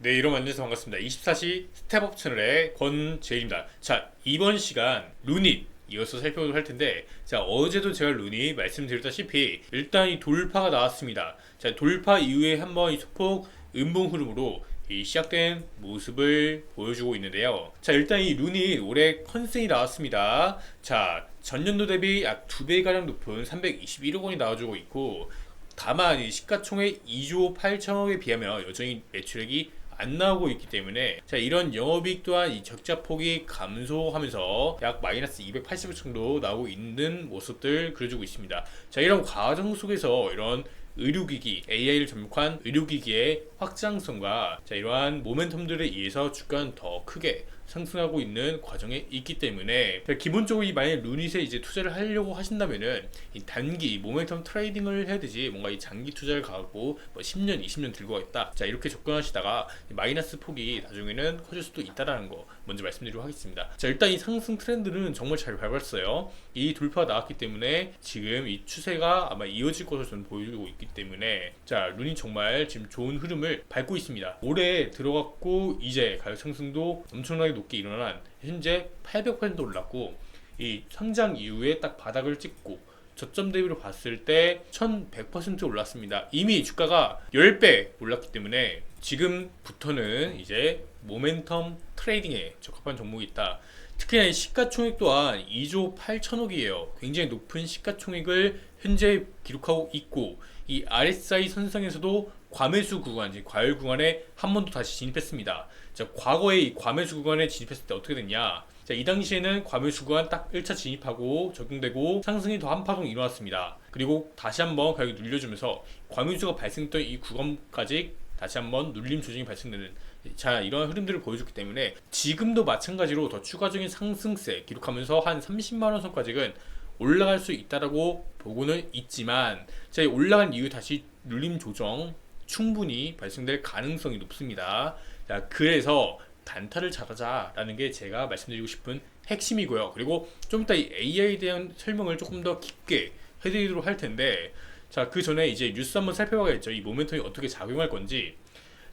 네, 여러분 안녕하세요. 반갑습니다. 24시 스텝업 채널의 권재일입니다. 자, 이번 시간 루닛 이어서 살펴보도록 할 텐데, 자, 어제도 제가 루닛 말씀드렸다시피 일단 이 돌파가 나왔습니다. 자, 돌파 이후에 한번 이 소폭 음봉 흐름으로 이 시작된 모습을 보여주고 있는데요. 자, 일단 이 루닛 올해 컨센이 나왔습니다. 자, 전년도 대비 약 2배가량 높은 321억 원이 나와주고 있고, 다만 이 시가총액 2조 8천억에 비하면 여전히 매출액이 안 나오고 있기 때문에, 자, 이런 영업이익 또한 이 적자 폭이 감소하면서 약 마이너스 280억 정도 나오고 있는 모습들 그려주고 있습니다. 자, 이런 과정 속에서 이런 의료기기, AI를 접목한 의료기기의 확장성과, 자, 이러한 모멘텀들에 의해서 주가는 더 크게 상승하고 있는 과정에 있기 때문에, 기본적으로 이 만약 루닛에 이제 투자를 하려고 하신다면은 이 단기 모멘텀 트레이딩을 해야 되지, 뭔가 이 장기 투자를 가고 뭐 10년, 20년 들고 가겠다, 자, 이렇게 접근하시다가 마이너스 폭이 나중에는 커질 수도 있다라는 거 먼저 말씀드리도록 하겠습니다. 자, 일단 이 상승 트렌드는 정말 잘 밟았어요. 이 돌파가 나왔기 때문에 지금 이 추세가 아마 이어질 것으로 저는 보이고 있기 때문에, 자, 루닛 정말 지금 좋은 흐름을 밟고 있습니다. 올해 들어갔고 이제 가격 상승도 엄청나게 높게 일어난, 현재 800% 올랐고, 이 상장 이후에 딱 바닥을 찍고 저점 대비로 봤을 때 1100% 올랐습니다. 이미 주가가 10배 올랐기 때문에 지금부터는 이제 모멘텀 트레이딩에 적합한 종목이 있다. 특히나 이 시가총액 또한 2조 8천억이에요. 굉장히 높은 시가총액을 현재 기록하고 있고, 이 RSI 선상에서도 과매수 구간, 즉 과열 구간에 한 번 더 다시 진입했습니다. 자, 과거에 이 과매수 구간에 진입했을 때 어떻게 됐냐? 자, 이 당시에는 과매수 구간 딱 1차 진입하고 적용되고 상승이 더 한 파동 일어났습니다. 그리고 다시 한번 가격이 눌려주면서 과매수가 발생했던 이 구간까지 다시 한번 눌림 조정이 발생되는, 자, 이런 흐름들을 보여줬기 때문에 지금도 마찬가지로 더 추가적인 상승세 기록하면서 한 30만원 선까지는 올라갈 수 있다라고 보고는 있지만, 자, 올라간 이후 다시 눌림 조정 충분히 발생될 가능성이 높습니다. 자, 그래서 단타를 잘하자라는 게 제가 말씀드리고 싶은 핵심이고요. 그리고 좀 이따 이 AI에 대한 설명을 조금 더 깊게 해드리도록 할 텐데, 자, 그 전에 이제 뉴스 한번 살펴봐야겠죠. 이 모멘텀이 어떻게 작용할 건지.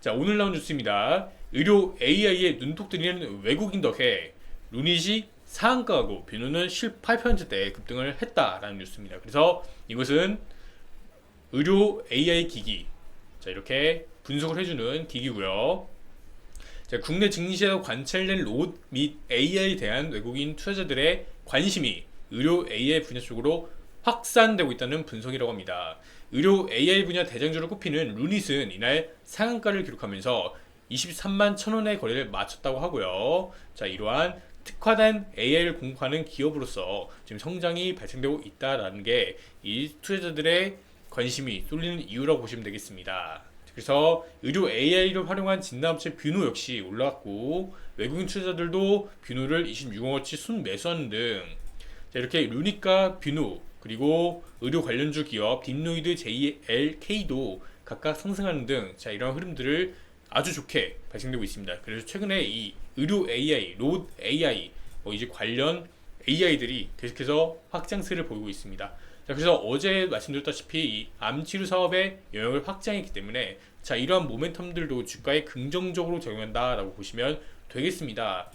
자, 오늘 나온 뉴스입니다. 의료 AI에 눈독 들이는 외국인 덕에 루닛이 상한가하고 비누는 18%대 급등을 했다라는 뉴스입니다. 그래서 이것은 의료 AI 기기, 자, 이렇게 분석을 해주는 기기고요. 자, 국내 증시에서 관찰된 로봇 및 AI에 대한 외국인 투자자들의 관심이 의료 AI 분야 쪽으로 확산되고 있다는 분석이라고 합니다. 의료 AI 분야 대장주로 꼽히는 루닛은 이날 상한가를 기록하면서 23만 1,000원의 거래를 마쳤다고 하고요. 자, 이러한 특화된 AI를 공급하는 기업으로서 지금 성장이 발생되고 있다는 게 이 투자자들의 관심이 쏠리는 이유라고 보시면 되겠습니다. 그래서 의료 AI를 활용한 진단업체 뷰노 역시 올라갔고, 외국인 투자자들도 뷰노를 26억어치 순매수하는 등, 자, 이렇게 루닛과 뷰노, 그리고 의료 관련주 기업 딥노이드 JLK도 각각 상승하는 등, 자, 이런 흐름들을 아주 좋게 발생되고 있습니다. 그래서 최근에 이 의료 AI, 로봇 AI, 이제 관련 AI들이 계속해서 확장세를 보이고 있습니다. 자, 그래서 어제 말씀드렸다시피 이 암치료 사업의 영역을 확장했기 때문에, 자, 이러한 모멘텀들도 주가에 긍정적으로 적용한다라고 보시면 되겠습니다.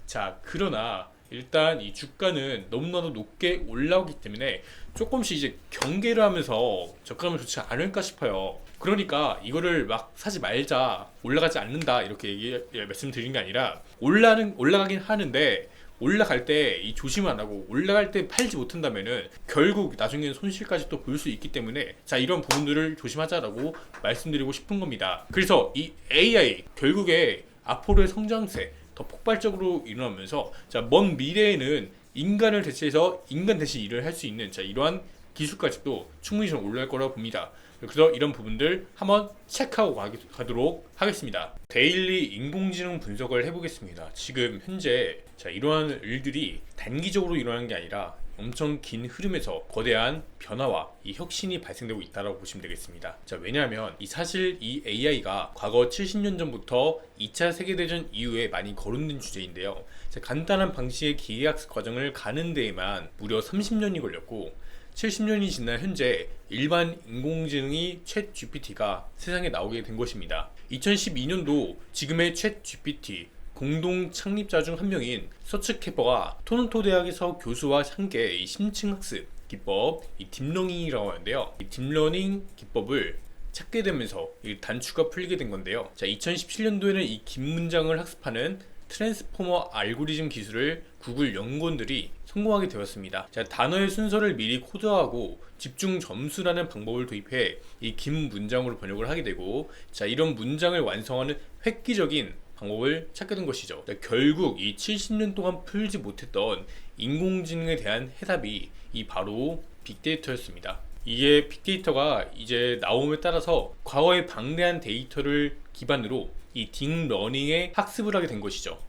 자, 그러나 일단 이 주가는 너무나도 높게 올라오기 때문에 조금씩 이제 경계를 하면서 접근하면 좋지 않을까 싶어요. 그러니까 이거를 막 사지 말자, 올라가지 않는다, 이렇게 말씀드린 게 아니라, 올라가긴 하는데 올라갈 때 이 조심을 안 하고 올라갈 때 팔지 못한다면은 결국 나중에는 손실까지 또 볼 수 있기 때문에, 자, 이런 부분들을 조심하자라고 말씀드리고 싶은 겁니다. 그래서 이 AI 결국에 앞으로의 성장세 더 폭발적으로 일어나면서, 자, 먼 미래에는 인간을 대체해서 인간 대신 일을 할 수 있는, 자, 이러한 기술까지도 충분히 좀 올라갈 거라고 봅니다. 그래서 이런 부분들 한번 체크하고 가도록 하겠습니다. 데일리 인공지능 분석을 해보겠습니다. 지금 현재, 자, 이러한 일들이 단기적으로 일어나는 게 아니라 엄청 긴 흐름에서 거대한 변화와 이 혁신이 발생되고 있다고 보시면 되겠습니다. 자, 왜냐하면 사실 이 AI가 과거 70년 전부터 2차 세계대전 이후에 많이 거론된 주제인데요. 자, 간단한 방식의 기계학습 과정을 가는 데에만 무려 30년이 걸렸고, 70년이 지난 현재 일반 인공지능이 챗 GPT가 세상에 나오게 된 것입니다. 2012년도 지금의 챗 GPT 공동 창립자 중 한 명인 서츠케퍼가 토론토 대학에서 교수와 함께 이 심층 학습 기법, 이 딥러닝이라고 하는데요. 이 딥러닝 기법을 찾게 되면서 이 단추가 풀리게 된 건데요. 자, 2017년도에는 이 긴 문장을 학습하는 트랜스포머 알고리즘 기술을 구글 연구원들이 성공하게 되었습니다. 자, 단어의 순서를 미리 코드하고 집중 점수라는 방법을 도입해 이 긴 문장으로 번역을 하게 되고, 자, 이런 문장을 완성하는 획기적인 방법을 찾게 된 것이죠. 자, 결국 이 70년 동안 풀지 못했던 인공지능에 대한 해답이 이 바로 빅데이터였습니다. 이게 빅데이터가 이제 나옴에 따라서 과거의 방대한 데이터를 기반으로 이 딥러닝의 학습을 하게 된 것이죠.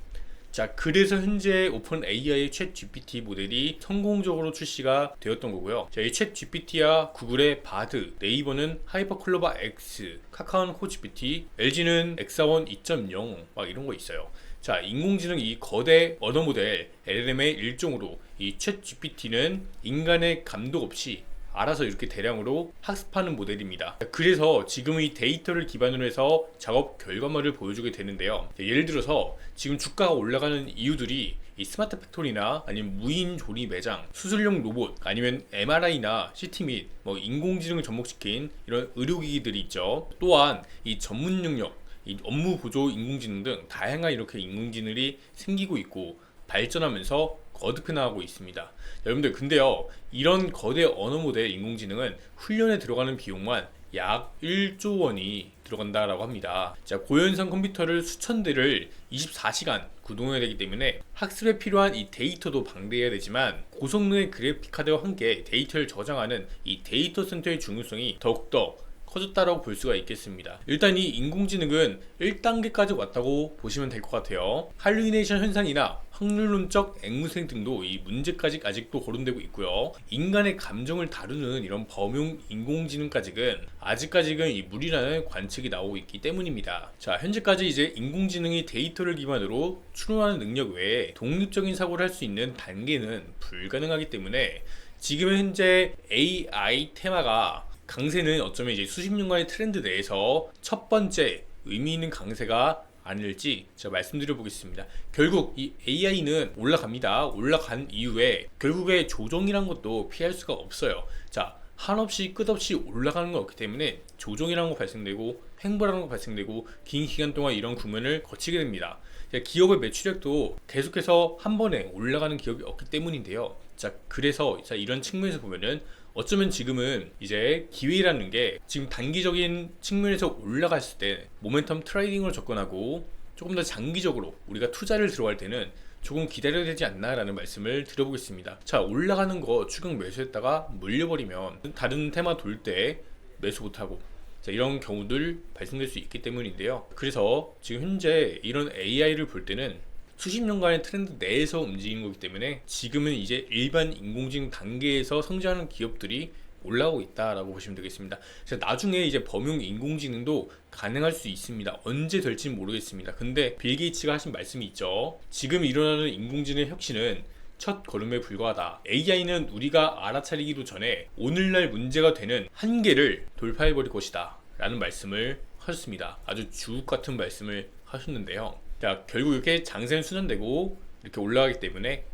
자, 그래서 현재 오픈 AI의 챗 GPT 모델이 성공적으로 출시가 되었던 거고요. 자, 이 챗 GPT야 구글의 바드, 네이버는 하이퍼클로바 X, 카카오는 코GPT, LG는 엑사원 2.0 막 이런 거 있어요. 자, 인공지능 이 거대 언어 모델 LLM의 일종으로 이 챗 GPT는 인간의 감독 없이 알아서 이렇게 대량으로 학습하는 모델입니다. 그래서 지금 이 데이터를 기반으로 해서 작업 결과물을 보여주게 되는데요. 예를 들어서 지금 주가가 올라가는 이유들이 이 스마트 팩토리나 아니면 무인 조리 매장, 수술용 로봇, 아니면 MRI나 CT 및 뭐 인공지능을 접목시킨 이런 의료기기들이 있죠. 또한 이 전문 능력, 이 업무 보조 인공지능 등 다양한 이렇게 인공지능이 생기고 있고 발전하면서 거듭해 나가고 있습니다. 여러분들, 근데요, 이런 거대 언어 모델 인공지능은 훈련에 들어가는 비용만 약 1조 원이 들어간다라고 합니다. 자, 고현상 컴퓨터를 수천 대를 24시간 구동해야 되기 때문에 학습에 필요한 이 데이터도 방대해야 되지만 고성능의 그래픽 카드와 함께 데이터를 저장하는 이 데이터 센터의 중요성이 더욱더 커졌다라고 볼 수가 있겠습니다. 일단 이 인공지능은 1단계까지 왔다고 보시면 될 것 같아요. 할루이네이션 현상이나 확률론적 앵무새 등도 이 문제까지 아직도 거론되고 있고요. 인간의 감정을 다루는 이런 범용 인공지능까지는 아직까지는 이 무리라는 관측이 나오고 있기 때문입니다. 자, 현재까지 이제 인공지능이 데이터를 기반으로 추론하는 능력 외에 독립적인 사고를 할 수 있는 단계는 불가능하기 때문에 지금 현재 AI 테마가 강세는 어쩌면 이제 수십 년간의 트렌드 내에서 첫 번째 의미 있는 강세가 아닐지 제가 말씀드려 보겠습니다. 결국 이 AI는 올라갑니다. 올라간 이후에 결국에 조정이란 것도 피할 수가 없어요. 자, 한없이 끝없이 올라가는 건 없기 때문에 조정이라는 거 발생되고 횡보라는 거 발생되고 긴 기간 동안 이런 국면을 거치게 됩니다. 기업의 매출액도 계속해서 한 번에 올라가는 기업이 없기 때문인데요. 자, 그래서 이런 측면에서 보면은 어쩌면 지금은 이제 기회라는 게 지금 단기적인 측면에서 올라갔을 때 모멘텀 트레이딩으로 접근하고 조금 더 장기적으로 우리가 투자를 들어갈 때는 조금 기다려야 되지 않나 라는 말씀을 드려보겠습니다. 자, 올라가는 거 추격 매수했다가 물려버리면 다른 테마 돌 때 매수 못하고, 자, 이런 경우들 발생될 수 있기 때문인데요. 그래서 지금 현재 이런 AI를 볼 때는 수십 년간의 트렌드 내에서 움직이는 거기 때문에 지금은 이제 일반 인공지능 단계에서 성장하는 기업들이 올라오고 있다라고 보시면 되겠습니다. 나중에 이제 범용 인공지능도 가능할 수 있습니다. 언제 될지는 모르겠습니다. 근데 빌 게이츠가 하신 말씀이 있죠. 지금 일어나는 인공지능 혁신은 첫 걸음에 불과하다. AI는 우리가 알아차리기도 전에 오늘날 문제가 되는 한계를 돌파해버릴 것이다 라는 말씀을 하셨습니다. 아주 주옥 같은 말씀을 하셨는데요. 자, 결국 이렇게 장세는 순환되고 이렇게 올라가기 때문에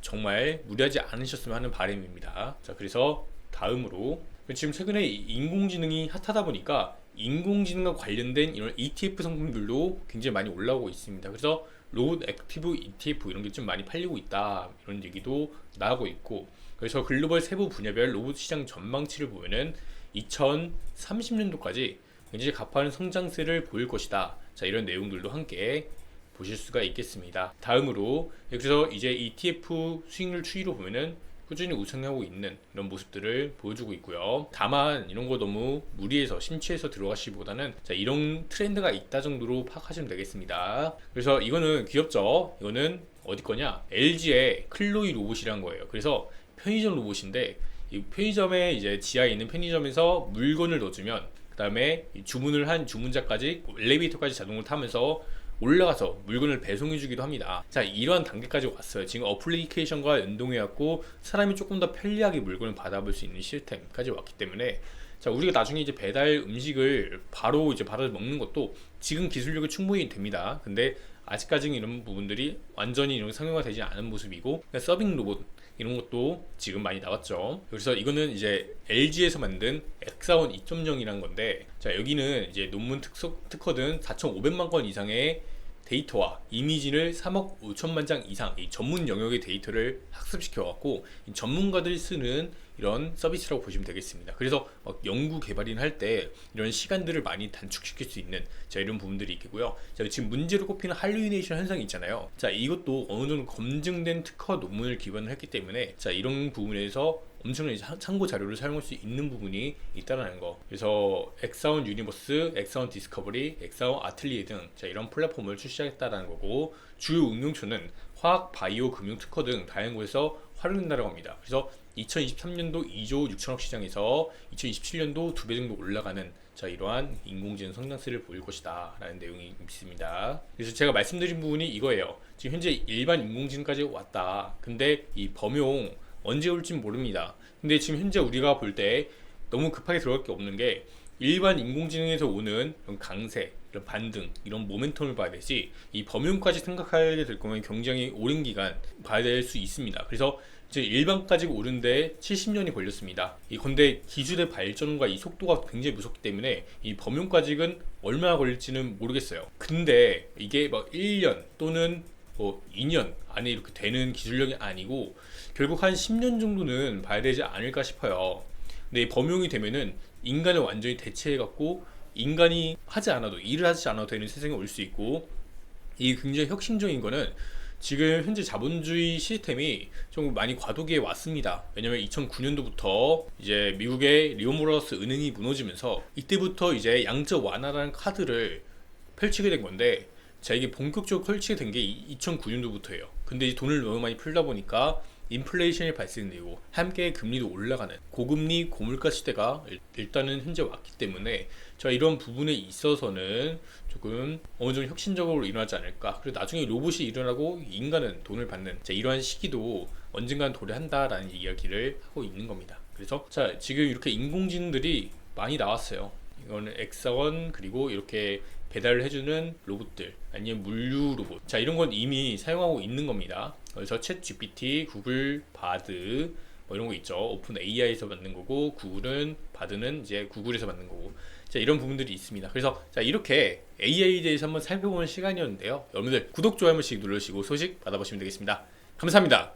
정말 무리하지 않으셨으면 하는 바람입니다. 자, 그래서 다음으로 지금 최근에 인공지능이 핫하다 보니까 인공지능과 관련된 이런 ETF 상품들도 굉장히 많이 올라오고 있습니다. 그래서 로봇 액티브 ETF 이런 게 좀 많이 팔리고 있다, 이런 얘기도 나오고 있고, 그래서 글로벌 세부 분야별 로봇 시장 전망치를 보면은 2030년도까지 굉장히 가파른 성장세를 보일 것이다. 자, 이런 내용들도 함께 보실 수가 있겠습니다. 다음으로 그래서 이제 ETF 수익률 추이로 보면은 꾸준히 우상하고 있는 이런 모습들을 보여주고 있고요. 다만 이런 거 너무 무리해서 심취해서 들어가시기보다는 자, 이런 트렌드가 있다 정도로 파악하시면 되겠습니다. 그래서 이거는 귀엽죠? 이거는 어디 거냐? LG의 클로이 로봇이란 거예요. 그래서 편의점 로봇인데 이 편의점에 이제 지하에 있는 편의점에서 물건을 넣어주면 그 다음에 주문을 한 주문자까지 엘리베이터까지 자동으로 타면서 올라가서 물건을 배송해주기도 합니다. 자, 이러한 단계까지 왔어요. 지금 어플리케이션과 연동해갖고 사람이 조금 더 편리하게 물건을 받아볼 수 있는 시스템까지 왔기 때문에, 자, 우리가 나중에 이제 배달 음식을 바로 이제 받아 먹는 것도 지금 기술력이 충분히 됩니다. 근데 아직까지는 이런 부분들이 완전히 이런 상용화 되지 않은 모습이고, 그러니까 서빙 로봇 이런 것도 지금 많이 나왔죠. 그래서 이거는 이제 LG에서 만든 엑사원 2.0이란 건데, 자, 여기는 이제 논문 특허 등 4,500만 건 이상의 데이터와 이미지를 3억 5천만 장 이상 이 전문 영역의 데이터를 학습시켜 갖고 전문가들이 쓰는 이런 서비스라고 보시면 되겠습니다. 그래서 연구 개발이나 할 때 이런 시간들을 많이 단축시킬 수 있는, 자, 이런 부분들이 있고요. 자, 지금 문제로 꼽히는 할루이네이션 현상이 있잖아요. 자, 이것도 어느 정도 검증된 특허 논문을 기반으로 했기 때문에, 자, 이런 부분에서 엄청난 참고 자료를 사용할 수 있는 부분이 있다는 거. 그래서 엑사원 유니버스, 엑사원 디스커버리, 엑사원 아틀리에 등, 자, 이런 플랫폼을 출시하겠다는 거고, 주요 응용처는 화학, 바이오, 금융 특허 등 다양한 곳에서 활용된다고 합니다. 그래서 2023년도 2조 6천억 시장에서 2027년도 2배 정도 올라가는, 자, 이러한 인공지능 성장세를 보일 것이다 라는 내용이 있습니다. 그래서 제가 말씀드린 부분이 이거예요. 지금 현재 일반 인공지능까지 왔다. 근데 이 범용 언제 올지 모릅니다. 근데 지금 현재 우리가 볼 때 너무 급하게 들어갈 게 없는 게, 일반 인공지능에서 오는 이런 강세, 이런 반등, 이런 모멘텀을 봐야 되지, 이 범용까지 생각하게 될 거면 굉장히 오랜 기간 봐야 될 수 있습니다. 그래서 이제 일반까지 오는데 70년이 걸렸습니다. 근데 기술의 발전과 이 속도가 굉장히 무섭기 때문에 이 범용까지는 얼마나 걸릴지는 모르겠어요. 근데 이게 막 1년 또는 2년 안에 이렇게 되는 기술력이 아니고 결국 한 10년 정도는 봐야 되지 않을까 싶어요. 근데 이 범용이 되면은 인간을 완전히 대체해갖고 인간이 하지 않아도, 일을 하지 않아도 되는 세상이 올 수 있고, 이게 굉장히 혁신적인 거는 지금 현재 자본주의 시스템이 좀 많이 과도기에 왔습니다. 왜냐면 2009년도부터 이제 미국의 리온 브라더스 은행이 무너지면서 이때부터 이제 양적 완화라는 카드를 펼치게 된 건데, 자, 이게 본격적으로 펼치게 된 게 2009년도부터예요. 근데 이제 돈을 너무 많이 풀다 보니까 인플레이션이 발생되고 함께 금리도 올라가는 고금리 고물가 시대가 일단은 현재 왔기 때문에, 자, 이런 부분에 있어서는 조금 어느 정도 혁신적으로 일어나지 않을까. 그리고 나중에 로봇이 일어나고 인간은 돈을 받는, 자, 이러한 시기도 언젠간 도래한다라는 이야기를 하고 있는 겁니다. 그래서 자, 지금 이렇게 인공지능들이 많이 나왔어요. 이거는 엑사원, 그리고 이렇게 배달을 해주는 로봇들, 아니면 물류 로봇, 자, 이런 건 이미 사용하고 있는 겁니다. 그래서 챗 GPT, 구글 바드 뭐 이런 거 있죠. 오픈 AI에서 만든 거고, 구글은 바드는 이제 구글에서 만든 거고, 자, 이런 부분들이 있습니다. 그래서 자, 이렇게 AI에 대해서 한번 살펴보는 시간이었는데요. 여러분들 구독, 좋아요 한 번씩 눌러주시고 소식 받아보시면 되겠습니다. 감사합니다.